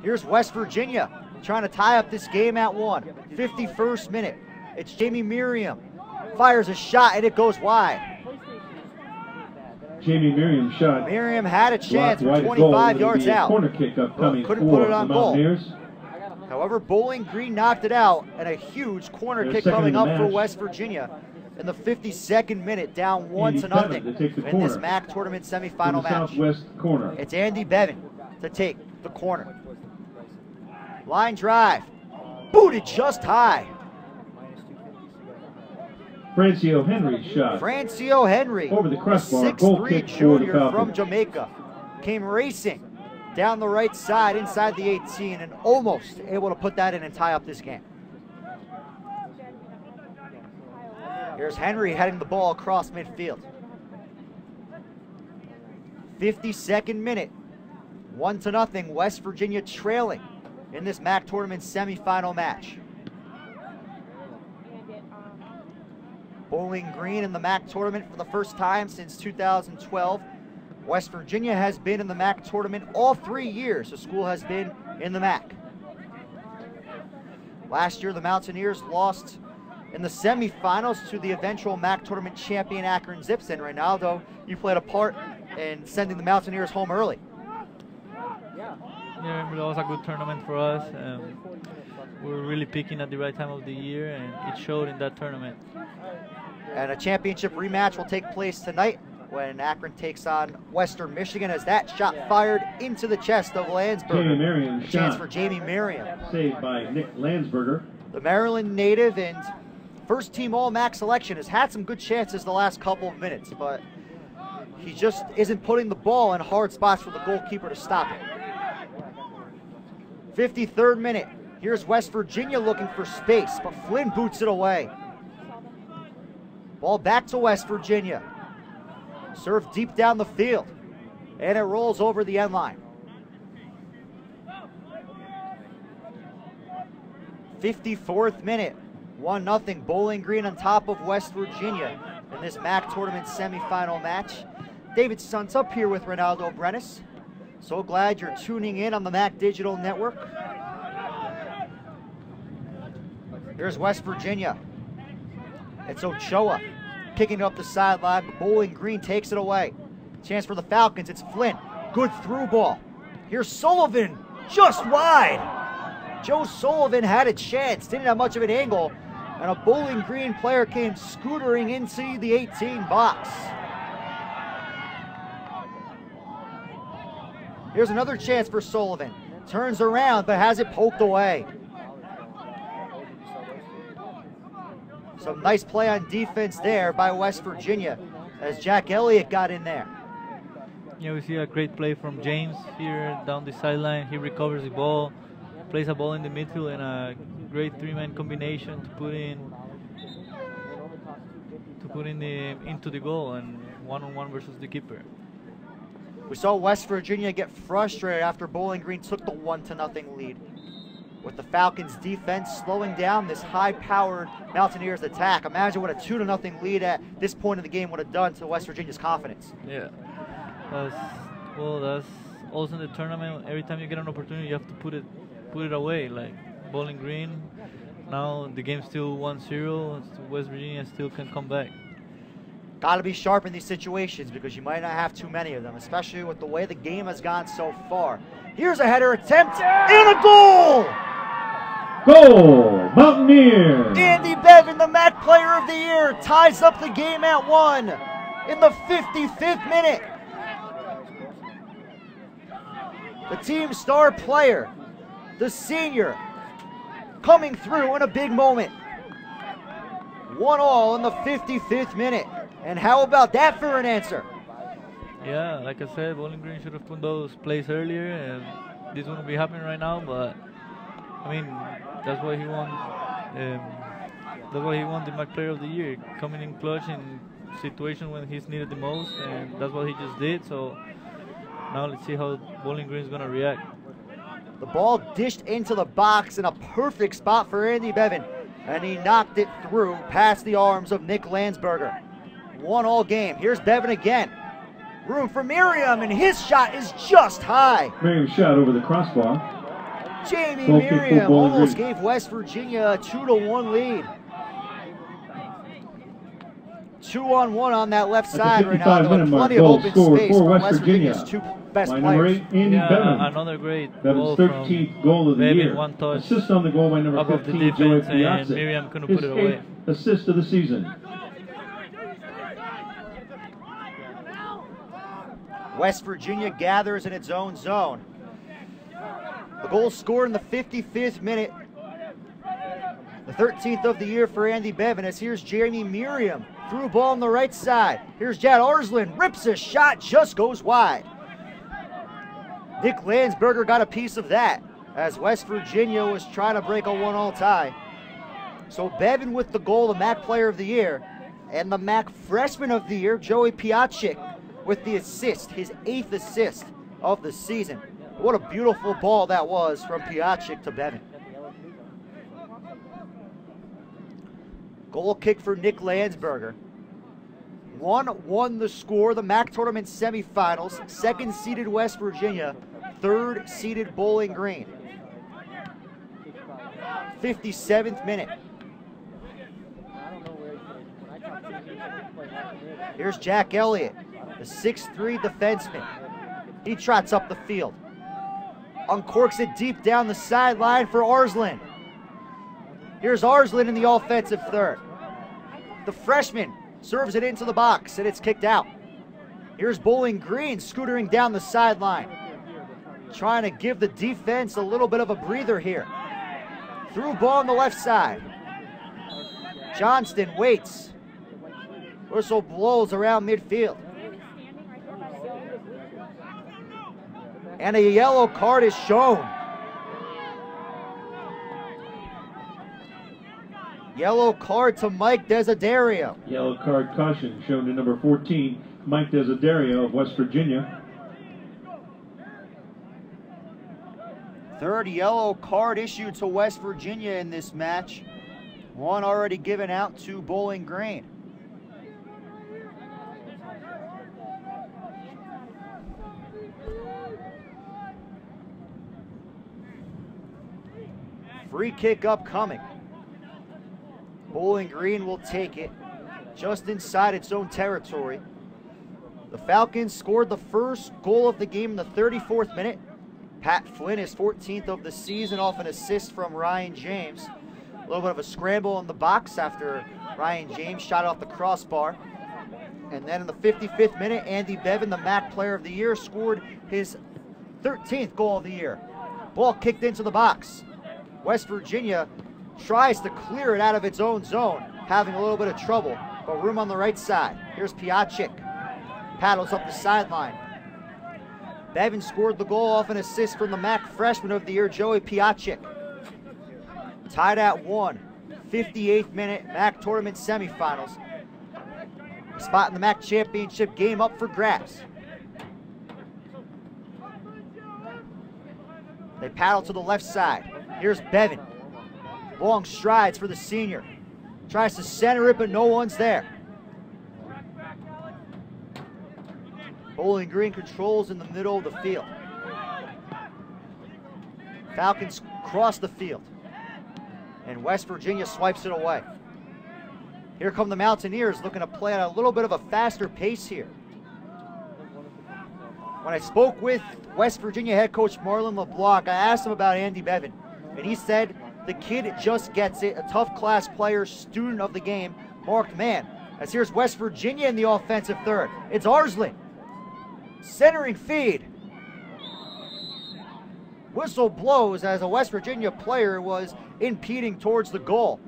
Here's West Virginia trying to tie up this game at 1. 51st minute. It's Jamie Merriam. Fires a shot and it goes wide. Jamie Merriam's shot. Merriam had a chance from 25 yards out. Corner kick upcoming couldn't put it on goal. Mountaineers. However, Bowling Green knocked it out, and a huge corner kick coming up for West Virginia in the 52nd minute, down 1-0 in this MAC tournament semifinal match. Southwest corner. It's Andy Bevan to take the corner. Line drive, booted just high. Francio Henry's shot. Francio Henry, over the crossbar, 6'3" junior from Jamaica, came racing down the right side inside the 18 and almost able to put that in and tie up this game. Here's Henry heading the ball across midfield. 52nd minute, 1-0, West Virginia trailing in this MAC tournament semifinal match. Bowling Green in the MAC tournament for the first time since 2012. West Virginia has been in the MAC tournament all 3 years the school has been in the MAC. Last year, the Mountaineers lost in the semifinals to the eventual MAC tournament champion Akron Zips, and Ronaldo, you played a part in sending the Mountaineers home early. Yeah, that was a good tournament for us. We were really peaking at the right time of the year, and it showed in that tournament. And a championship rematch will take place tonight when Akron takes on Western Michigan, as that shot fired into the chest of Landsberger. A chance for Jamie Merriam. Saved by Nick Landsberger. The Maryland native and first team All-MAC selection has had some good chances the last couple of minutes, but he just isn't putting the ball in hard spots for the goalkeeper to stop it. 53rd minute. Here's West Virginia looking for space, but Flynn boots it away. Ball back to West Virginia. Served deep down the field, and it rolls over the end line. 54th minute, 1-0, Bowling Green on top of West Virginia in this MAC tournament semifinal match. David Stuntz up here with Ronaldo Brenes. So glad you're tuning in on the MAC Digital Network. Here's West Virginia. It's Ochoa kicking up the sideline, but Bowling Green takes it away. Chance for the Falcons, it's Flynn. Good through ball. Here's Sullivan, just wide. Joe Sullivan had a chance, didn't have much of an angle, and a Bowling Green player came scootering into the 18 box. Here's another chance for Sullivan. Turns around, but has it poked away. Some nice play on defense there by West Virginia as Jack Elliott got in there. Yeah, we see a great play from James here down the sideline. He recovers the ball, plays a ball in the midfield, and a great three-man combination to put into the goal and one-on-one versus the keeper. We saw West Virginia get frustrated after Bowling Green took the 1-0 lead, with the Falcons' defense slowing down this high-powered Mountaineers attack. Imagine what a 2-0 lead at this point of the game would have done to West Virginia's confidence. Yeah, that's also in the tournament. Every time you get an opportunity, you have to put it away. Like Bowling Green, now the game's still 1-0. West Virginia still can come back. Got to be sharp in these situations because you might not have too many of them, especially with the way the game has gone so far. Here's a header attempt and a goal! Goal, Mountaineers! Andy Bevan, the MAC Player of the Year, ties up the game at 1 in the 55th minute. The team star player, the senior, coming through in a big moment. 1-1 in the 55th minute. And how about that for an answer? Yeah, like I said, Bowling Green should have put those plays earlier, and this wouldn't be happening right now. But I mean, that's why he won. That's why he won the MAC Player of the Year, coming in clutch in situations when he's needed the most, and that's what he just did. So now let's see how Bowling Green is gonna react. The ball dished into the box in a perfect spot for Andy Bevan, and he knocked it through past the arms of Nick Landsberger. 1-1 game. Here's Bevan again. Room for Merriam, and his shot is just high. Merriam's shot over the crossbar. Jamie Goal kick for Merriam Bowling almost Green. gave West Virginia a 2-1 lead. 2-on-1 on that left At the side right now, 55-minute though. mark, Plenty of goal open scored space for for West West Virginia Virginia's two best by number players. 8, Andy Bevan. Another great Bevan's goal 13th from goal of the Bevan, year. one touch Assist on the goal by number above the 15, Joey defense, and Piazza. Miriam couldn't His put it away. 8th assist of the season. West Virginia gathers in its own zone. The goal scored in the 55th minute. The 13th of the year for Andy Bevan, as here's Jeremy Merriam. Threw a ball on the right side. Here's Jad Arslan, rips a shot, just goes wide. Nick Landsberger got a piece of that, as West Virginia was trying to break a 1-1 tie. So Bevan with the goal, the MAC Player of the Year, and the MAC Freshman of the Year, Joey Piazza, with the assist, his 8th assist of the season. What a beautiful ball that was from Piazza to Bevan. Goal kick for Nick Landsberger. 1-1 the score, the MAC tournament semifinals. 2nd seeded West Virginia, 3rd seeded Bowling Green. 57th minute. Here's Jack Elliott, the 6'3" defenseman. He trots up the field. Uncorks it deep down the sideline for Arslan. Here's Arslan in the offensive third. The freshman serves it into the box, and it's kicked out. Here's Bowling Green scootering down the sideline, trying to give the defense a little bit of a breather here. Through ball on the left side. Johnston waits. Whistle blows around midfield. And a yellow card is shown. Yellow card to Mike Desiderio. Yellow card caution shown to number 14, Mike Desiderio of West Virginia. 3rd yellow card issued to West Virginia in this match. One already given out to Bowling Green. Free kick upcoming. Bowling Green will take it just inside its own territory. The Falcons scored the first goal of the game in the 34th minute. Pat Flynn, his 14th of the season, off an assist from Ryan James. A little bit of a scramble in the box after Ryan James shot off the crossbar. And then in the 55th minute, Andy Bevan, the MAC Player of the Year, scored his 13th goal of the year. Ball kicked into the box. West Virginia tries to clear it out of its own zone, having a little bit of trouble, but room on the right side. Here's Piazza, paddles up the sideline. Bevan scored the goal off an assist from the MAC Freshman of the Year, Joey Piazza. Tied at 1, 58th minute, MAC Tournament semifinals. A spot in the MAC Championship game up for grabs. They paddle to the left side. Here's Bevan. Long strides for the senior. Tries to center it, but no one's there. Bowling Green controls in the middle of the field. Falcons cross the field. And West Virginia swipes it away. Here come the Mountaineers, looking to play at a little bit of a faster pace here. When I spoke with West Virginia head coach Marlon LeBlanc, I asked him about Andy Bevan, and he said the kid just gets it, a tough class player, student of the game, marked man. As here's West Virginia in the offensive third. It's Arslan. Centering feed. Whistle blows as a West Virginia player was impeding towards the goal,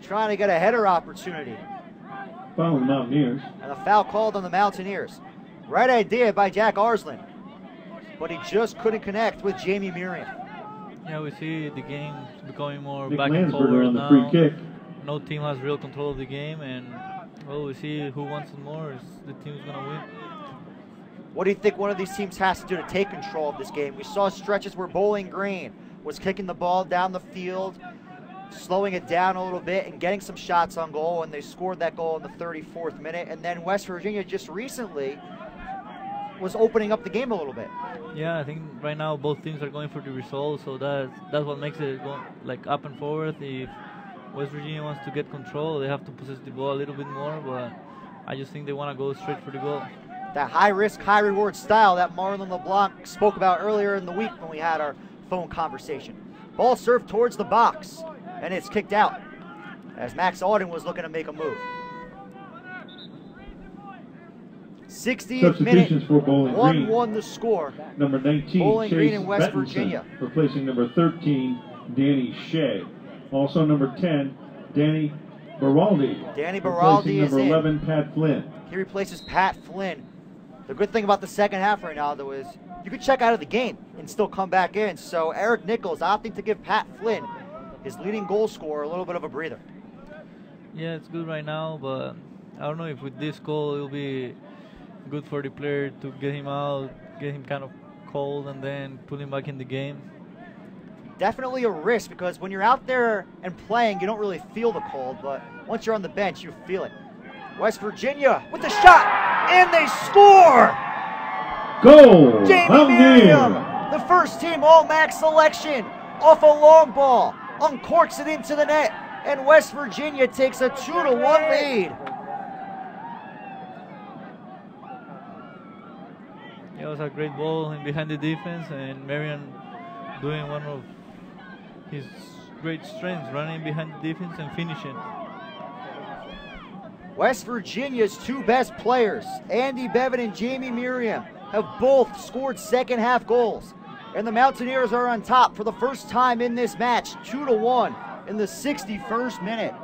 trying to get a header opportunity. Foul on the Mountaineers. And a foul called on the Mountaineers. Right idea by Jack Arslan, but he just couldn't connect with Jamie Merriam. Yeah, we see the game becoming more Nick back and Landsberger forward on the now. free kick. No team has real control of the game, and well, we see who wants it more. Is the team's gonna win. What do you think one of these teams has to do to take control of this game? We saw stretches where Bowling Green was kicking the ball down the field, slowing it down a little bit and getting some shots on goal, and they scored that goal in the 34th minute. And then West Virginia just recently was opening up the game a little bit. Yeah, I think right now both teams are going for the result, so that's what makes it go like up and forward. If West Virginia wants to get control, they have to possess the ball a little bit more, but I just think they want to go straight for the goal. That high risk, high reward style that Marlon LeBlanc spoke about earlier in the week when we had our phone conversation. Ball served towards the box, and it's kicked out as Max Auden was looking to make a move. 60th minute, 1-1 the score. Number 19, Bowling Chase Green in West Bettinson, Virginia. replacing number 13, Danny Shea. Also number 10, Danny Baraldi. Danny Baraldi is number in. 11, Pat Flynn. He replaces Pat Flynn. The good thing about the second half right now, though, is you could check out of the game and still come back in. So Eric Nichols opting to give Pat Flynn, his leading goal scorer, a little bit of a breather. Yeah, it's good right now, but I don't know if with this goal it'll be good for the player to get him out, get him kind of cold, and then put him back in the game. Definitely a risk, because when you're out there and playing, you don't really feel the cold, but once you're on the bench, you feel it. West Virginia with the shot, and they score! Goal! Jamie Miriam, the first team All-Max selection, off a long ball, uncorks it into the net, and West Virginia takes a 2-1 lead. It was a great ball in behind the defense, and Marion doing one of his great strengths, running behind the defense and finishing. West Virginia's two best players, Andy Bevan and Jamie Miriam, have both scored second half goals. And the Mountaineers are on top for the first time in this match, 2-1 in the 61st minute.